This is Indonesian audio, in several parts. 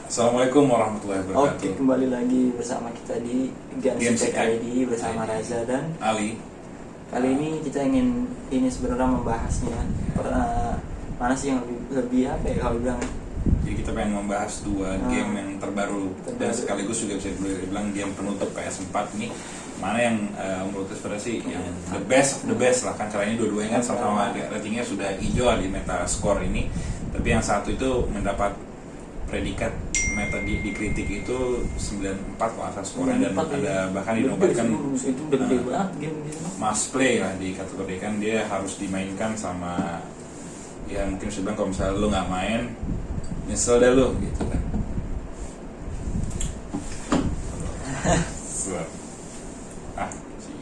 Assalamualaikum warahmatullahi wabarakatuh. Oke, kembali lagi bersama kita di Gamestek ID bersama ID. Raza dan Ali. kali ini kita ingin sebenarnya membahasnya mana sih yang lebih apa ya kalau bilang Jadi kita pengen membahas dua game yang terbaru dan sekaligus juga bisa dibilang game penutup PS4 ini. Mana yang menurut saya sih yang the best of the best lah, kan caranya dua-duanya kan sama-sama ratingnya sudah hijau di Metascore ini. Tapi yang satu itu mendapat predikat meta dikritik itu 94 kalau asal skornya, dan ada bahkan dinobatkan itu gede banget game gitu. must play lah di kategori, kan dia harus dimainkan sama, ya mungkin saya bilang kalau misalnya lu nggak main nyesel dah lu gitu kan.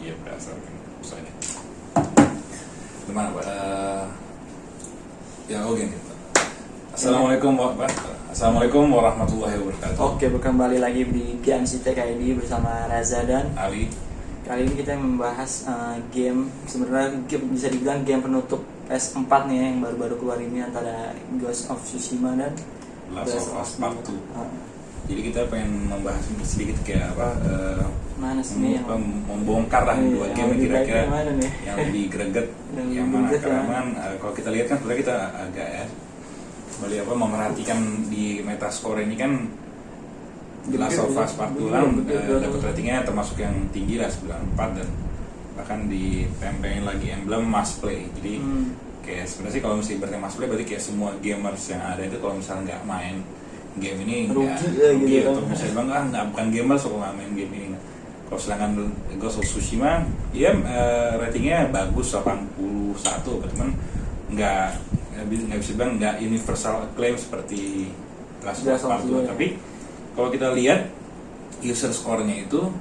Iya berasal usahanya gimana Pak? Ya oke gitu. Assalamualaikum warahmatullahi wabarakatuh. Oke, kembali lagi di Gamestek ID bersama Raza dan Ali. Kali ini kita membahas game, sebenarnya bisa dibilang game penutup PS4 nih yang baru-baru keluar ini, antara Ghost of Tsushima dan Last of Us Part 2. Jadi kita pengen membahas sedikit kayak apa, mana sih membongkar lah dua game kira-kira nih? yang lebih greget, yang mana, karena kalau kita lihat kan sebenarnya kita agak memerhatikan di Metascore ini kan Last of Us Part 2 kan dapat ratingnya termasuk yang tinggi lah, 94, dan bahkan ditempelin lagi emblem must play. Jadi kayak sebenarnya sih kalau misalnya berarti must play berarti kayak semua gamers yang ada itu kalau misalnya nggak main game ini rugi atau misalnya bilang nggak bukan gamers kalau nggak main game ini. Kalau sedangkan Ghost of Tsushima ya ratingnya bagus 81, cuman nggak bisa bilang nggak universal acclaim seperti Last of Us Part 2. Tapi kalau kita lihat user score-nya itu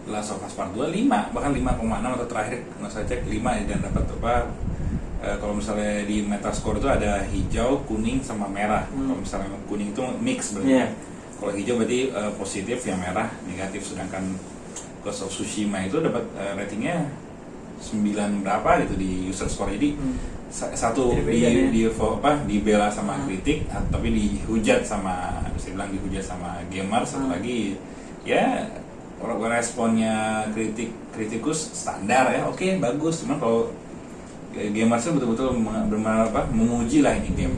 Last of Us Part 2 5, bahkan 5,6 atau terakhir nggak saya cek 5 ya, dan dapat apa, kalau misalnya di Metascore itu ada hijau, kuning sama merah. Kalau misalnya kuning itu mix berarti. Kalau hijau berarti positif, yang merah negatif. Sedangkan Ghost of Tsushima itu dapat ratingnya 9 berapa gitu di user score. Jadi satu dibela sama kritik, tapi dihujat sama, bisa bilang dihujat sama gamer. Satu lagi ya responnya kritikus standar ya, oke, bagus. Cuman kalau gamers itu betul-betul memuji lah ini game.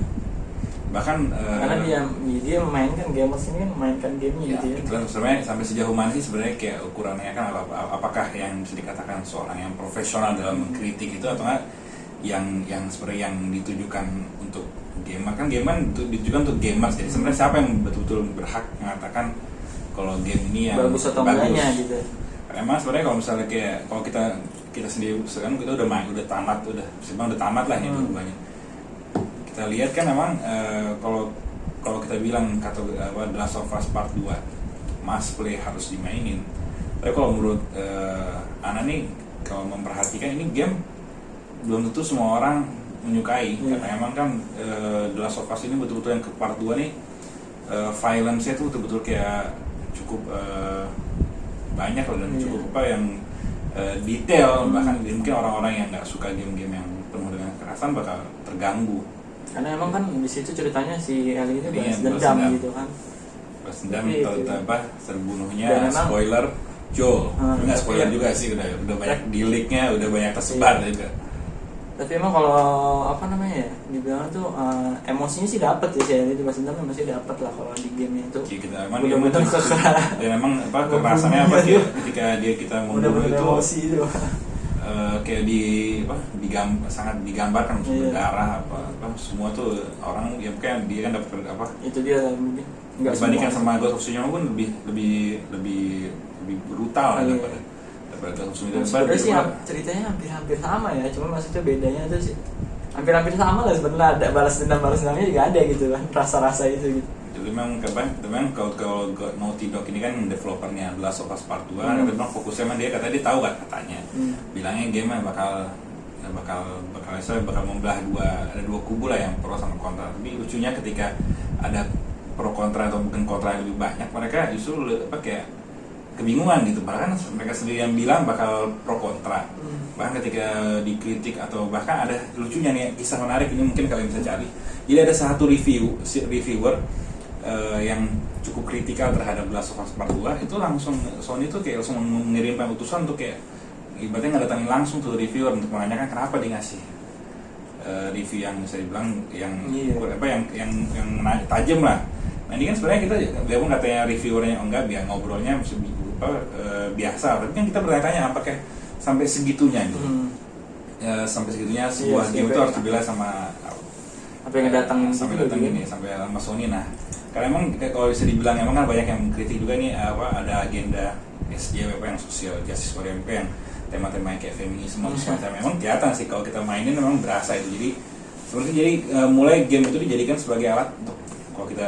Bahkan karena dia memainkan, gamers ini kan memainkan gamenya gitu ya. Itulah sebenarnya sampai sejauh mana sih sebenarnya kayak ukurannya kan apakah yang bisa dikatakan seorang yang profesional dalam mengkritik itu, atau enggak yang sebenarnya yang ditujukan untuk gamer. Kan gamer ditujukan untuk gamers, jadi sebenarnya siapa yang betul-betul berhak mengatakan kalau game ini yang bagus atau enggaknya gitu. Emang sebenarnya kalau misalnya kayak kalau kita sendiri sekarang kita udah tamat lah ini dua-duanya. Kita lihat kan memang kalau kita bilang kata The Last of Us Part 2 must play, harus dimainin. Tapi kalau menurut Ana nih, kalau memperhatikan ini game belum tentu semua orang menyukai. Karena emang kan The Last of Us ini betul-betul yang ke Part 2 nih, violence-nya tuh betul-betul kayak cukup banyak loh, dan cukup yang detail. Bahkan mungkin orang-orang yang nggak suka game-game yang penuh dengan kekerasan bakal terganggu. Karena emang kan di situ ceritanya si Ellie itu balas dendam gitu kan. Balas dendam terbunuhnya, spoiler Joel. Enggak spoiler juga sih, udah banyak di leak-nya, udah banyak tersebar juga. Tapi emang kalau dibilang tuh emosinya sih dapat ya, saya itu balas dendam masih dapat lah kalau di game itu. Kita emang dia dan emang kekerasannya ketika kita membunuh itu emosi itu. Kayak sangat digambarkan, berdarah apa semua tuh orang ya, mungkin dia kan dapat itu dia nggak dibandingkan sama Ghost of Tsushima pun lebih brutal daripada Ghost of Tsushima. Sebenarnya sih ceritanya hampir sama ya, cuma maksudnya bedanya tuh sih hampir sama lah sebenarnya. Ada balas dendamnya juga ada gitu kan, rasa itu gitu. Jadi memang kalau Naughty Dog ini kan developernya The Last of Us Part 2, memang fokusnya dia tahu katanya bilangnya game bakal membelah dua kubu lah, yang pro sama kontra. Tapi lucunya ketika ada pro kontra atau mungkin kontra yang lebih banyak, mereka justru kayak kebingungan gitu. Bahkan mereka sendiri yang bilang bakal pro kontra. Bahkan ketika dikritik, atau bahkan ada lucunya nih kisah menarik ini, mungkin kalian bisa cari. Jadi ada satu reviewer yang cukup kritikal terhadap The Last of Us Part 2, itu langsung Sony itu kayak langsung mengirimkan utusan untuk kayak ibaratnya ngedatangin langsung tuh reviewer untuk menanyakan kenapa dia ngasih review yang bisa dibilang yang tajam lah. Nah ini kan sebenarnya kita biarpun katanya reviewernya enggak, biar ngobrolnya biasa, tapi kan kita bertanya apakah sampai segitunya gitu. Sampai segitunya sebuah game itu harus dibela sama apa yang datang sampai datang ini sampai sama Sony. Nah karena emang kalau bisa dibilang emang kan banyak yang kritik juga nih ada agenda SJW yang social justice warrior yang tema-tema kayak feminisme semacam. Memang kelihatan sih kalau kita mainin memang berasa itu. Jadi sebenarnya mulai game itu dijadikan sebagai alat untuk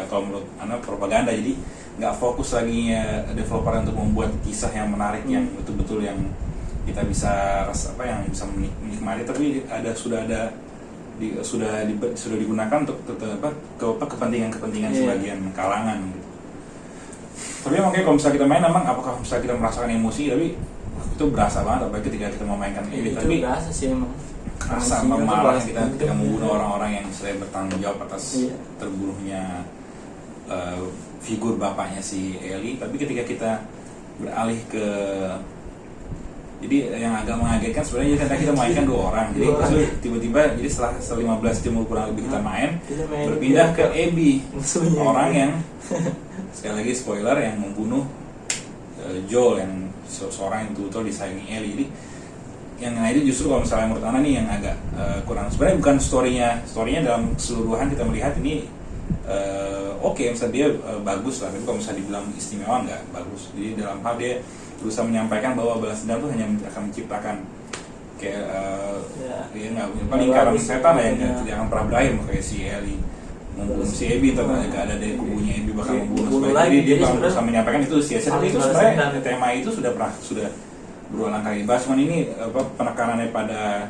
kalau menurut propaganda. Jadi nggak fokus lagi developer untuk membuat kisah yang menarik yang betul-betul yang kita bisa yang bisa menikmati, tapi sudah digunakan untuk kepentingan sebagian kalangan gitu. Tapi emang kayak kalau misalnya kita main apakah misalnya kita merasakan emosi, tapi itu berasa banget apalagi ketika kita memainkan ini. Tapi berasa sih emang kerasa marah kita membunuh orang-orang yang saya bertanggung jawab atas terbunuhnya figur bapaknya si Ellie. Tapi ketika kita beralih ke jadi yang agak mengagetkan sebenarnya karena kita mainkan 2 orang. Jadi tiba-tiba jadi setelah 15 jam kurang lebih kita main berpindah ke Abby, orang yang sekali lagi spoiler yang membunuh Joel yang seorang yang betul-betul disayangi Ellie. Jadi yang itu justru kalau misalnya menurut Ana nih yang agak kurang, sebenarnya bukan storynya dalam keseluruhan kita melihat ini oke, misalnya dia bagus lah, tapi kalau misalnya dibilang istimewa nggak bagus. Jadi dalam hal dia berusaha menyampaikan bahwa balas dendam itu hanya akan menciptakan kayak lingkaran setan yang tidak akan pernah berakhir, kayak si Ellie membunuh si Abby, atau ada dari kubunya Abby bakal membunuh. Jadi dia berusaha menyampaikan itu sia-sia. Tapi itu sebenarnya tema itu sudah berulang kali dibahas. Cuman ini penekanannya pada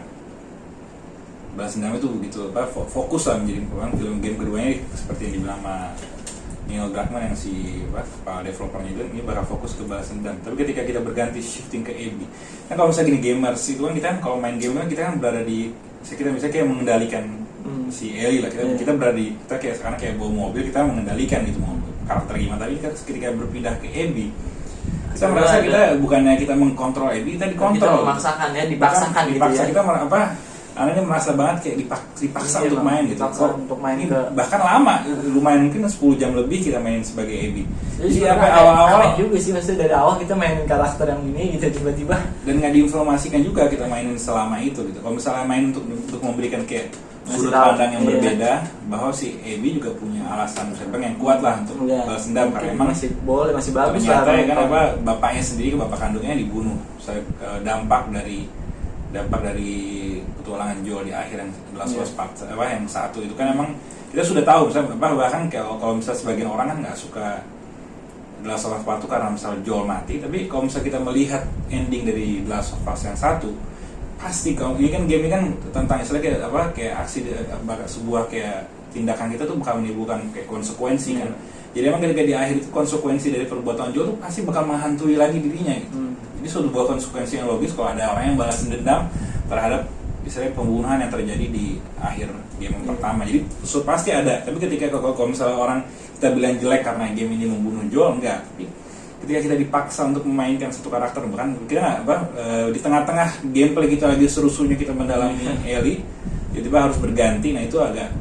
balas dendam itu begitu fokus lah menjadi film game keduanya seperti yang dibilang sama Neil Druckmann yang kepala developernya itu, ini bakal fokus ke balas dendam. Tapi ketika kita berganti shifting ke Abby, kan kalau misalnya gini gamers itu kan kita kalau main game kita kan berada di kita bisa kayak mengendalikan si Ellie lah, kita berada di kita kayak sekarang kayak bawa mobil, kita mengendalikan gitu karakter gimana. Tapi ketika berpindah ke Abby, kita merasa kita bukannya kita mengkontrol Abby, kita dikontrol. Kita dipaksakan gitu ya. Kita anaknya merasa banget kayak dipaksa untuk main gitu. Untuk main ini ke bahkan lama, lumayan mungkin 10 jam lebih kita main sebagai Abby. Jadi awal-awal juga sih, maksudnya dari awal kita mainin karakter yang ini gitu tiba-tiba dan nggak diinformasikan juga kita mainin selama itu gitu. Kalau misalnya main untuk memberikan kayak sudut pandang yang berbeda bahwa si Abby juga punya alasan yang kuat lah untuk balas dendam karena emang masih bagus ternyata ya kan bapaknya sendiri, bapak kandungnya dibunuh. Dampak dari petualangan Joel di akhir yang Last of Us Part yang 1 itu kan emang kita sudah tahu misalnya bahkan kalau misalnya sebagian orang kan nggak suka Last of Us Part 2 karena misalnya Joel mati, tapi kalau misalnya kita melihat ending dari Last of Us yang 1 pasti kalau ini kan game ini kan tentang istilahnya kayak aksi sebuah kayak tindakan kita tuh bakal menimbulkan kayak konsekuensi kan. Jadi emang ketika di akhir itu konsekuensi dari perbuatan Joel tuh pasti bakal menghantui lagi dirinya gitu. Ini suatu buah konsekuensi yang logis kalau ada orang yang balas dendam terhadap misalnya pembunuhan yang terjadi di akhir game yang pertama. Jadi pasti ada. Tapi ketika kalau misalnya orang kita bilang jelek karena game ini membunuh Joel, enggak. Tapi ketika kita dipaksa untuk memainkan satu karakter, bahkan kita di tengah-tengah gameplay kita lagi seru-serunya kita mendalami Ellie, tiba-tiba harus berganti. Nah itu agak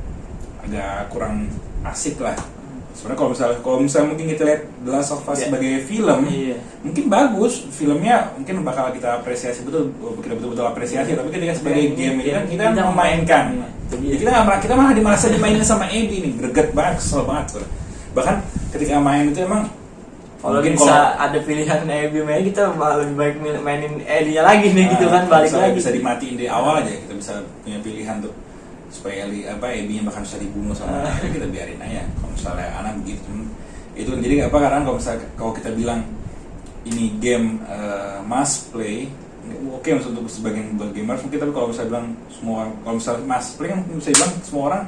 kurang asik lah. Sebenarnya kalau misalnya mungkin kita lihat The Last of Us sebagai film, mungkin bagus, filmnya mungkin bakal kita apresiasi betul apresiasi. Tapi ketika sebagai game ini kan kita memainkan, kita malah merasa dimainin sama Abby nih, greget banget, kesel banget. Bahkan ketika main itu emang kalau bisa ada pilihan Abby main, kita malah lebih baik mainin Ellie-nya lagi nih gitu kan, balik lagi. Bisa dimatiin di awal aja, kita bisa punya pilihan tuh supaya Abby-nya bahkan bisa dibunuh sama Ellie, kita biarin aja. Kalau misalnya anak begitu itu jadi karena kalau kita bilang ini game must play, oke untuk sebagian gamers mungkin, tapi kalau misalnya bilang kalau misalnya must play kan bisa bilang semua orang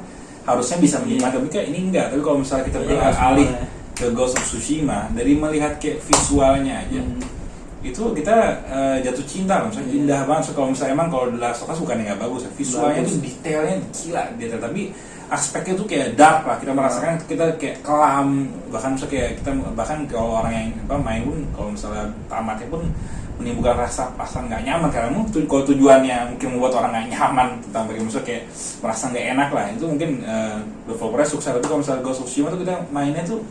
harusnya bisa menikmati, tapi kayak ini enggak. Tapi kalau misalnya kita beralih ke Ghost of Tsushima, dari melihat kayak visualnya aja itu kita jatuh cinta, misalnya indah banget. Kalau misalnya emang kalau The Last of Us bukannya nggak bagus, visualnya tuh detailnya gila, tapi aspeknya tuh kayak dark lah, kita merasakan kita kayak kelam, bahkan misalnya kayak kita bahkan kalau orang yang main pun kalau misalnya tamatnya pun menimbulkan rasa nggak nyaman karena mungkin kalau tujuannya mungkin membuat orang nggak nyaman tentang bagaimana misalnya kayak merasa nggak enak lah, itu mungkin developernya sukses. Tapi kalau misalnya Ghost of Tsushima tuh kita mainnya tuh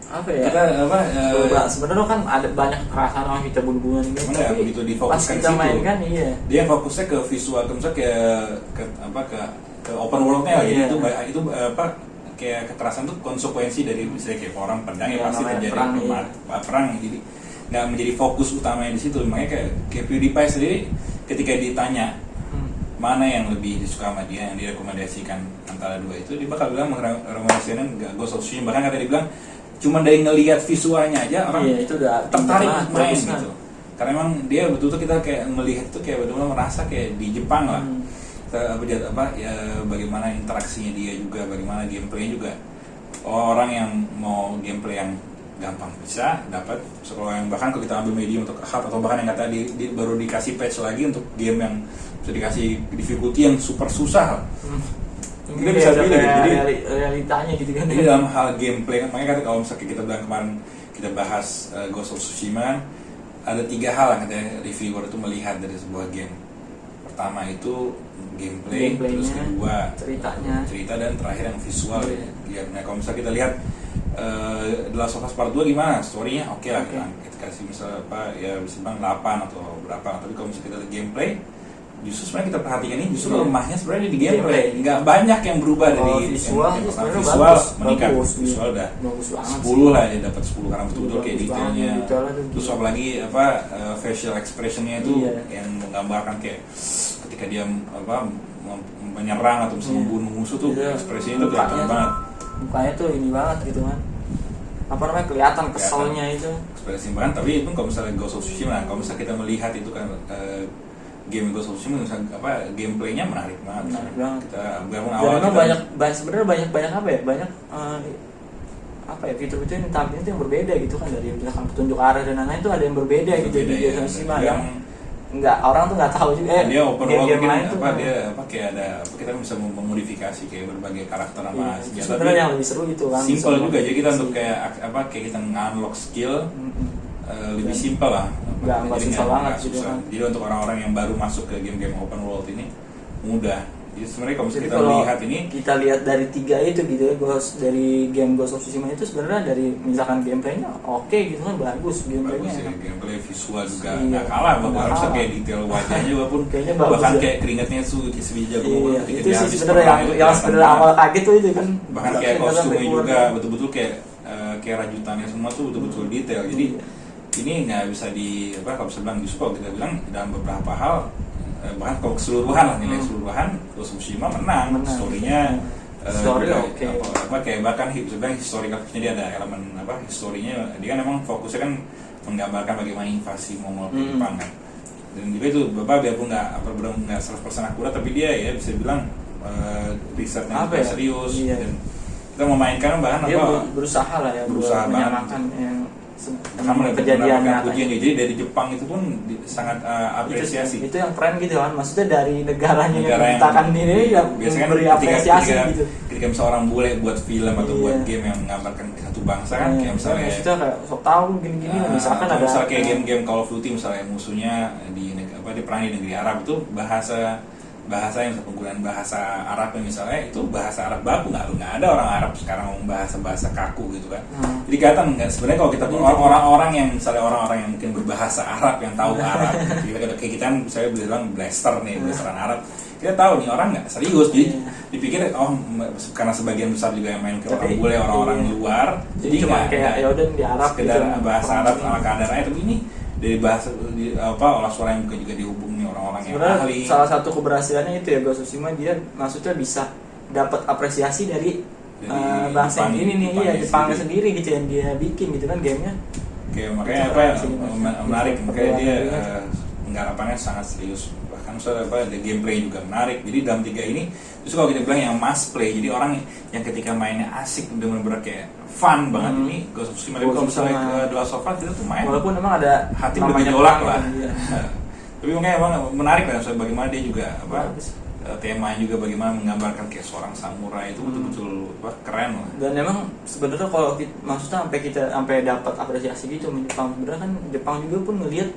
apa ya? Kita sebenarnya kan ada banyak kekerasan orang kita bunuh-bunuhan gitu. Tapi begitu difokuskan pas kita situ, mainkan iya. Dia fokusnya ke visual, misalnya ke open world-nya Iya. Jadi itu kayak kekerasan tuh konsekuensi dari misalnya kayak orang pedang ya Iya, pasti namanya terjadi perang, perang, jadi nggak menjadi fokus utamanya di situ. Makanya kayak PewDiePie sendiri ketika ditanya mana yang lebih disuka sama dia, yang direkomendasikan antara dua itu, dia bakal bilang merekomendasikan Ghost of Tsushima. Bahkan kata dia bilang cuma dari ngelihat visualnya aja orang itu udah tertarik main bagus, gitu. Karena emang dia betul-betul kita kayak melihat itu kayak betul-betul merasa kayak di Jepang lah. Bagaimana interaksinya dia juga, bagaimana gameplaynya juga. Orang yang mau gameplay yang gampang bisa dapat, kalau yang bahkan kalau kita ambil medium untuk hard atau bahkan yang kata baru dikasih patch lagi untuk game yang bisa dikasih difficulty yang super susah. Kita bisa pilih, jadi realitanya gitu kan. Jadi dalam hal gameplay, makanya kata kalau misalnya kita bilang kemarin kita bahas Ghost of Tsushima, ada 3 hal yang katanya reviewer itu melihat dari sebuah game. Pertama itu gameplay, terus kedua cerita, dan terakhir yang visual. Nah, kalau misalnya kita lihat The Last of Us Part 2 gimana? Story-nya oke lah, kita kasih misalnya bisa bilang 8 atau berapa. Tapi kalau misalnya kita lihat gameplay, justru sebenarnya kita perhatikan ini justru lemahnya sebenarnya di gameplay. Nggak banyak yang berubah dari visual. Visual meningkat, visual udah bagus 10 lah, dia dapat 10 karena betul-betul kayak detailnya. Terus apalagi facial expressionnya itu yang menggambarkan kayak ketika dia menyerang atau misalnya membunuh musuh tuh ekspresinya itu kelihatan banget. Mukanya tuh ini banget gitu kan, kelihatan keselnya itu ekspresi banget. Tapi itu kalau misalnya Ghost of Tsushima, kalau misalnya kita melihat itu kan game Ghost of Tsushima gameplaynya menarik banget. Kita awal banyak sebenarnya banyak fitur-fitur yang tampilnya itu yang berbeda gitu kan, dari misalkan petunjuk arah dan lain-lain itu ada yang berbeda gitu di Ghost of Tsushima yang nggak, orang tuh nggak tahu juga. Dia open world game lain tuh dia kayak ada kita bisa memodifikasi kayak berbagai karakter sama senjata. Sebenarnya yang lebih seru itu kan. Simple juga, jadi kita untuk kayak kita unlock skill lebih simple lah. Nggak susah banget gitu kan. Jadi untuk orang-orang yang baru masuk ke game-game open world ini mudah. Jadi sebenarnya kalau misalnya kita lihat dari 3 itu gitu ya, dari game Ghost of Tsushima itu sebenarnya dari misalkan gameplaynya oke gitu kan, bagus gameplaynya. Gameplay visual juga nggak kalah, bahkan kayak detail wajahnya juga pun bahkan kayak keringatnya sebiji jago ketika itu dia habis perang yang sebenarnya awal kaget tuh itu kan. Bahkan kayak kostumnya juga betul-betul kayak rajutannya semua tuh betul-betul detail. Jadi ini nggak bisa kalau bisa bilang, justru kalau kita bilang dalam beberapa hal, bahkan kalau keseluruhan lah, nilai keseluruhan Ghost of Tsushima menang. Story-nya kayak bahkan sebenarnya historical, jadi ada elemen historinya. Dia kan emang fokusnya kan menggambarkan bagaimana invasi Mongol ke Jepang kan. Dan juga itu biarpun nggak 100% akurat, tapi dia ya bisa bilang risetnya juga serius. Dan kita memainkan bahkan dia berusaha lah ya, menyamakan yang kejadian nyata. Jadi dari Jepang itu pun sangat apresiasi. Itu yang keren gitu kan, maksudnya dari negaranya yang menciptakan ini yang memberi apresiasi gitu. Ketika misalnya orang bule buat film atau buat game yang menggambarkan satu bangsa kan, kayak misalnya maksudnya kayak sok tahu gini-gini, misalkan ada misalnya kayak game Call of Duty misalnya musuhnya di perang di negeri Arab, itu bahasa yang penggunaan bahasa Arab misalnya itu bahasa Arab baku, nggak ada orang Arab sekarang ngomong bahasa kaku gitu kan. Jadi kelihatan nggak sebenarnya kalau kita orang-orang yang misalnya orang-orang yang mungkin berbahasa Arab yang tahu Arab, kayak kita kan misalnya bilang blasteran Arab, kita tahu nih orang nggak serius, jadi dipikir karena sebagian besar juga yang main ke orang bule, orang-orang luar, jadi cuma kayak ya udah di Arab sekedar bahasa Arab ala kadarnya. Tapi ini dari bahasa olah suara yang juga dihubungi orang-orang yang ahli. Salah satu keberhasilannya itu ya Ghost of Tsushima, dia maksudnya bisa dapat apresiasi dari bangsa ini nih, Jepangnya sendiri gitu yang dia bikin gitu kan gamenya. Oke, makanya menarik, makanya dia penggarapannya sangat serius. Bahkan ada gameplay juga menarik. Jadi dalam 3 ini justru kalau kita bilang yang must play, jadi orang yang ketika mainnya asik, bener-bener kayak fun banget, ini Ghost of Tsushima. Tapi kalau misalnya ke The Last of Us kita tuh main walaupun memang ada hati bergejolak lah. Tapi makanya emang menarik lah, soal bagaimana dia juga tema juga bagaimana menggambarkan kayak seorang samurai itu betul-betul keren lah. Dan emang sebenarnya kalau maksudnya sampai dapat apresiasi gitu di Jepang, sebenarnya kan Jepang juga pun ngelihat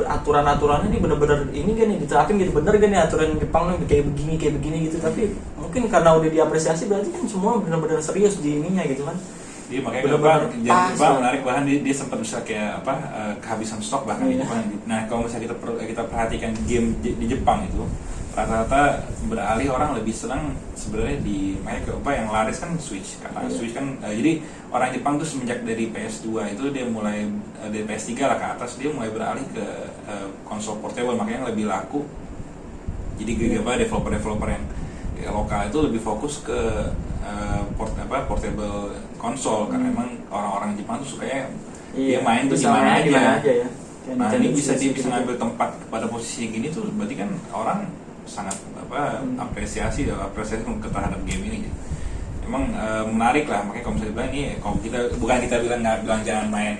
aturan-aturannya ini bener-bener ini kan nih diterapin gitu, bener kan nih aturan Jepang nih kayak begini gitu. Tapi mungkin karena udah diapresiasi berarti kan semua bener-bener serius di ininya gitu kan. Iya, makanya Jepang menarik, bahkan dia sempat bisa kayak kehabisan stok bahkan di Jepang. Nah kalau misalnya kita perhatikan game di Jepang itu rata-rata beralih orang lebih senang sebenarnya di mereka yang laris kan Switch, karena Switch kan jadi orang Jepang tuh semenjak dari PS2 itu dia mulai dari PS3 lah ke atas dia mulai beralih ke konsol portable, makanya lebih laku. Jadi developer yang lokal itu lebih fokus ke portable konsol karena emang orang-orang Jepang tuh sukanya dia main tuh di mana aja ya. Nah ini bisa ngambil tempat pada posisi gini tuh berarti kan orang sangat apresiasi terhadap game ini. Emang menarik lah, makanya kalau misalnya bilang ini kalau kita bilang jangan main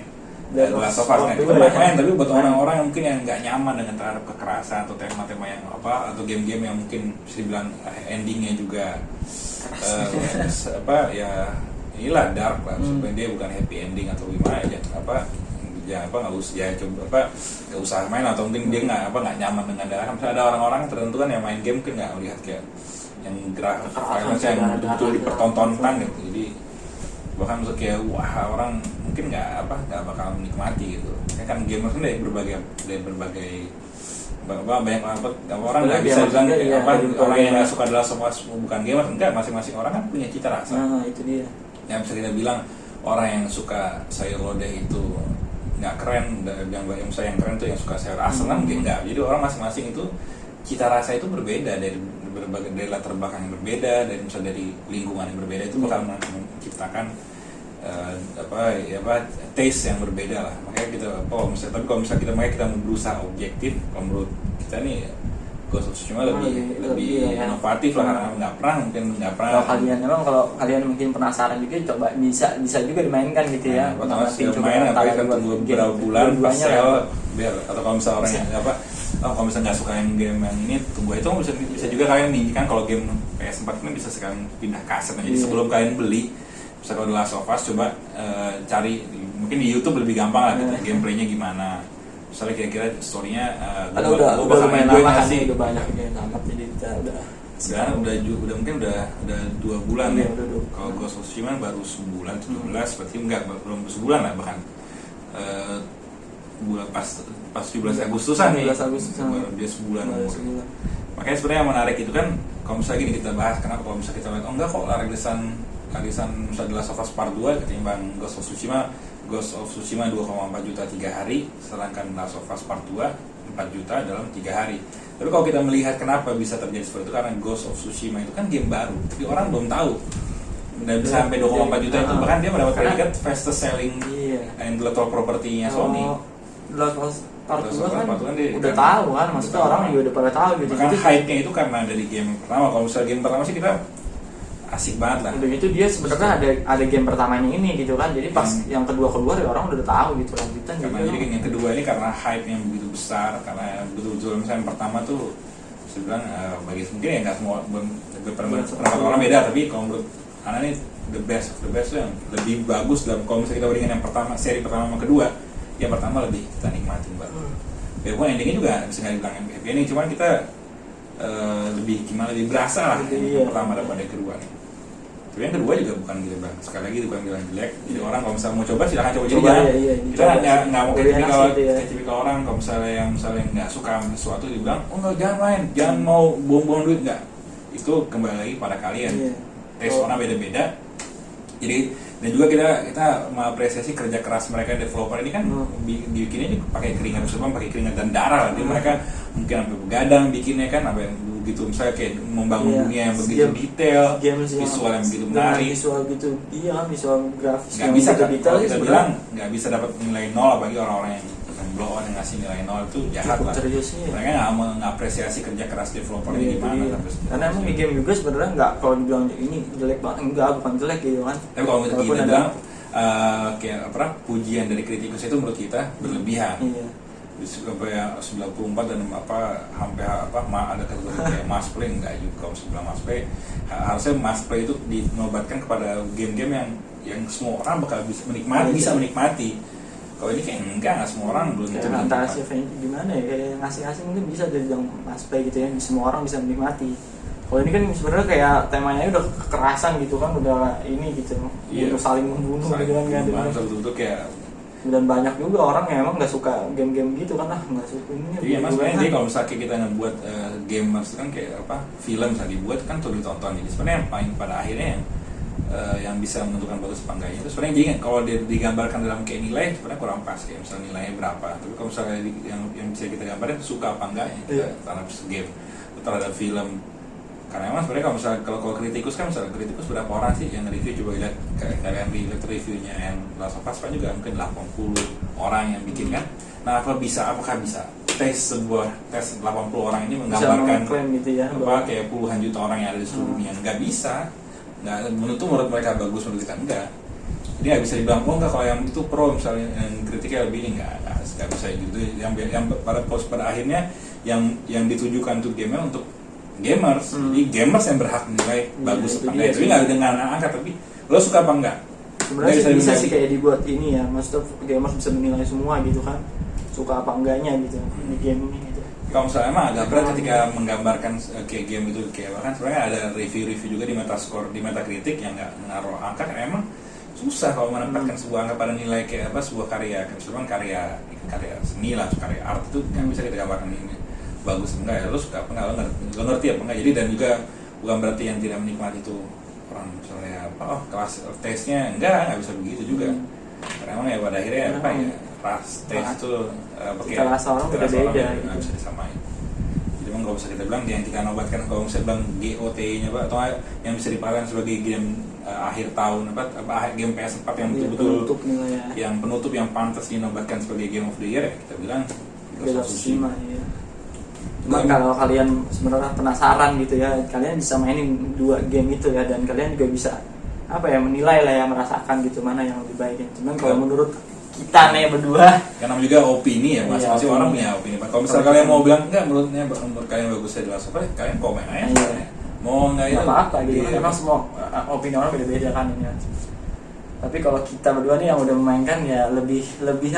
Last of Us, kita main, tapi buat orang-orang yang mungkin yang nggak nyaman dengan terhadap kekerasan atau tema-tema yang atau game-game yang mungkin bisa dibilang endingnya juga inilah dark lah, sebenarnya dia bukan happy ending atau gimana aja nggak usah main, atau mungkin dia nggak nyaman dengan darah. Misalnya ada orang-orang tertentu kan yang main game mungkin nggak melihat kayak yang violence yang betul-betul dipertontonkan gitu, jadi bahkan maksud kayak orang mungkin nggak bakal menikmati gitu. Kan gamer kan dari berbagai banyak orang nggak bisa bilang orang yang nggak suka adalah semua bukan gamer, enggak, masing-masing orang kan punya cita rasa. Itu dia yang bisa kita bilang orang yang suka sayur lodeh itu nggak keren, yang misalnya yang keren tuh yang suka sayur asem kan enggak. Jadi orang masing-masing itu cita rasa itu berbeda dari latar belakang yang berbeda, dari misalnya dari lingkungan yang berbeda, itu bakal menciptakan taste yang berbeda lah. Makanya kalau misalnya kita berusaha objektif, kalau menurut kita nih Ghost of Tsushima lebih inovatif lah, karena nggak pernah. Kalau kalian mungkin penasaran juga, coba bisa juga dimainkan gitu ya. Pertama main kita tunggu beberapa bulan pas sale biar, atau kalau misalnya orang yang kalau misalnya nggak suka yang game yang ini, tunggu itu bisa juga kalian kan kalau game PS4 ini bisa sekalian pindah kaset. Jadi sebelum kalian beli, misalnya kalau The Last of Us coba cari mungkin di YouTube lebih gampang lah gitu, gameplaynya gimana. Misalnya kira-kira story-nya udah lumayan lama sih, udah banyak yang tamat, jadi kita udah mungkin udah 2 bulan ya. Kalau Ghost of Tsushima baru sebulan 17, berarti belum sebulan lah bahkan. Bulan pas 17 Agustusan nih. Baru dia sebulan. Makanya sebenarnya yang menarik itu kan kalau misalnya gini kita bahas, kenapa kalau misalnya kita lihat enggak kok rilisan misalnya The Last of Us Part 2 ketimbang Ghost of Tsushima 2,4 juta 3 hari, sedangkan Last of Us Part 2 4 juta dalam 3 hari. Tapi kalau kita melihat kenapa bisa terjadi seperti itu, karena Ghost of Tsushima itu kan game baru, tapi orang belum tahu. Dan bisa sampai 2,4 juta itu, bahkan dia mendapat predikat fastest selling intellectual property-nya Sony. Last of Us Part 2 kan udah tahu kan, maksudnya orang juga udah pada tahu gitu. Kan hype-nya itu karena dari game pertama. Kalau misalnya game pertama sih kita asik banget lah. Udah gitu dia sebenarnya ada game pertamanya ini gitu kan. Jadi pas yang kedua ya orang udah tahu gitu lanjutan. Karena gitu. Jadi yang kedua ini karena hype yang begitu besar, karena betul-betul misalnya yang pertama tuh saya bilang bagi mungkin ya nggak semua pendapat orang beda, tapi kalau menurut Ana ini the best tuh yang lebih bagus dalam, kalau misalnya kita bandingkan yang pertama, seri pertama sama kedua, yang pertama lebih kita nikmatin banget. Biarpun endingnya juga bisa nggak dibilang happy ending, cuman kita lebih berasa lah yang pertama daripada yang kedua nih. Tapi yang kedua juga bukan gitu bang, sekali lagi bukan bilang jelek. Jadi orang kalau misalnya mau coba silahkan coba. Jadi kita nggak mau kayak tipikal orang kalau misalnya nggak suka sesuatu dibilang oh nggak, jangan main, jangan mau buang-buang duit, nggak. Itu kembali lagi pada kalian. Taste orang beda-beda. Jadi dan juga kita mengapresiasi kerja keras mereka, developer ini kan bikinnya juga pakai keringat dan darah. Jadi mereka mungkin sampai begadang bikinnya kan, apa yang begitu misalnya kayak membangun dunia yang begitu detail, visual yang begitu menarik, visual gitu, visual grafis nggak bisa kan detail, kita bilang nggak bisa dapat nilai 0 bagi orang-orang yang blow on yang ngasih nilai 0 itu jahat lah. Mereka nggak mengapresiasi kerja keras developer ini gimana. Karena emang di game juga sebenarnya nggak, kalau dibilang ini jelek banget, enggak, bukan jelek gitu kan. Tapi kalau kita bilang kayak pujian dari kritikus itu menurut kita berlebihan. sampai 94 dan hampir ada kategori kayak mass play, enggak juga. Kalau sebelah mass play, harusnya mass play itu dinobatkan kepada game-game yang semua orang bakal bisa menikmati. Kalau ini kayak enggak semua orang belum kayak tentu fantasi menikmati. gimana ya, kayak ngasih mungkin bisa jadi yang mass play gitu ya, semua orang bisa menikmati. Kalau ini kan sebenarnya kayak temanya udah kekerasan gitu kan, udah ini gitu, udah saling membunuh gitu kan, betul kayak. Dan banyak juga orang yang emang nggak suka game-game gitu kan, nggak suka ini. Iya mas, sebenarnya kalau misalnya kita ngebuat gamers kan kayak film misalnya dibuat kan tuh ditonton. Jadi sebenarnya yang paling pada akhirnya yang bisa menentukan bagus apa enggaknya itu sebenarnya jadi kalau digambarkan dalam kayak nilai sebenarnya kurang pas, kayak misalnya nilainya berapa. Tapi kalau misalnya yang bisa kita gambarkan itu suka apa enggaknya kita terhadap game, terhadap film. Karena emang sebenarnya kalau kritikus kan, misalnya kritikus berapa orang sih yang review, coba lihat kalian lihat reviewnya yang Last of Us kan juga mungkin 80 orang yang bikin kan. Nah apakah bisa tes 80 orang ini menggambarkan gitu ya, kayak puluhan juta orang yang ada di seluruh dunia? Nggak bisa, nggak menurut mereka bagus, menurut kita enggak. Jadi nggak bisa dibilang enggak kalau yang itu pro, misalnya yang kritiknya lebih ini nggak bisa gitu. Yang pada akhirnya yang ditujukan untuk game untuk gamers, jadi gamers yang berhak menilai bagus apa enggak. Jadi nggak dengan angka, tapi lo suka apa enggak. Sebenarnya bisa sih kayak dibuat ini ya, maksudnya gamers bisa menilai semua gitu kan, suka apa enggaknya gitu di game ini gitu. Kalau misalnya emang agak berat ketika menggambarkan kayak game itu kayak bahkan sebenarnya ada review juga di Metascore, di Metacritic yang nggak naruh angka, karena emang susah kalau menempatkan sebuah angka pada nilai kayak sebuah karya, misalnya karya seni lah, karya art itu nggak bisa kita gambarkan ini bagus enggak ya, lo suka apa enggak, lo ngerti apa enggak. Jadi dan juga bukan berarti yang tidak menikmati itu orang misalnya kelas taste-nya enggak bisa begitu juga. Karena emang ya pada akhirnya ras taste itu kita rasa orang beda-beda gitu. Nggak bisa disamain. Jadi emang nggak bisa kita bilang yang kita nobatkan, kalau misalnya bilang GOT-nya atau yang bisa dipandang sebagai game akhir tahun game PS4 yang betul-betul yang penutup yang pantas dinobatkan sebagai Game of the Year, ya kita bilang Ghost of Tsushima. Cuma kalau kalian sebenarnya penasaran gitu ya, kalian bisa mainin 2 game itu ya, dan kalian juga bisa menilai lah ya, merasakan gitu mana yang lebih baik. Cuman kalau menurut kita nih berdua, karena juga opini ya, masing-masing orang punya opini. Kalau misalnya kalian mau bilang enggak, menurut kalian bagus saya jelas kalian komen aja. Mau enggak itu apa gitu kan, memang semua opini orang beda-beda kan ini. Tapi kalau kita berdua nih yang udah memainkan ya lebih lebih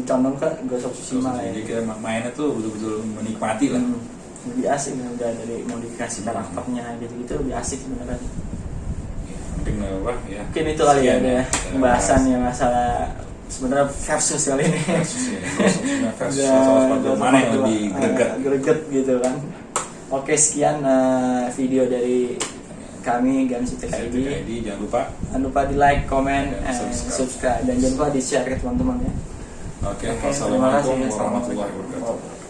condong ke Ghost of Tsushima ya. Jadi kita mainnya tuh betul-betul menikmati lah. Lebih asik ya, udah dari modifikasi karakternya gitu lebih asik sebenarnya. Mungkin ya. Mungkin itu kali ya pembahasan yang masalah sebenarnya versus kali ini. Versus mana yang lebih greget gitu kan. Oke, sekian video dari kami Games ITK ID. Jangan lupa di like, comment, subscribe, dan jangan lupa di share ke teman-teman ya. Oke, wassalamualaikum warahmatullahi wabarakatuh.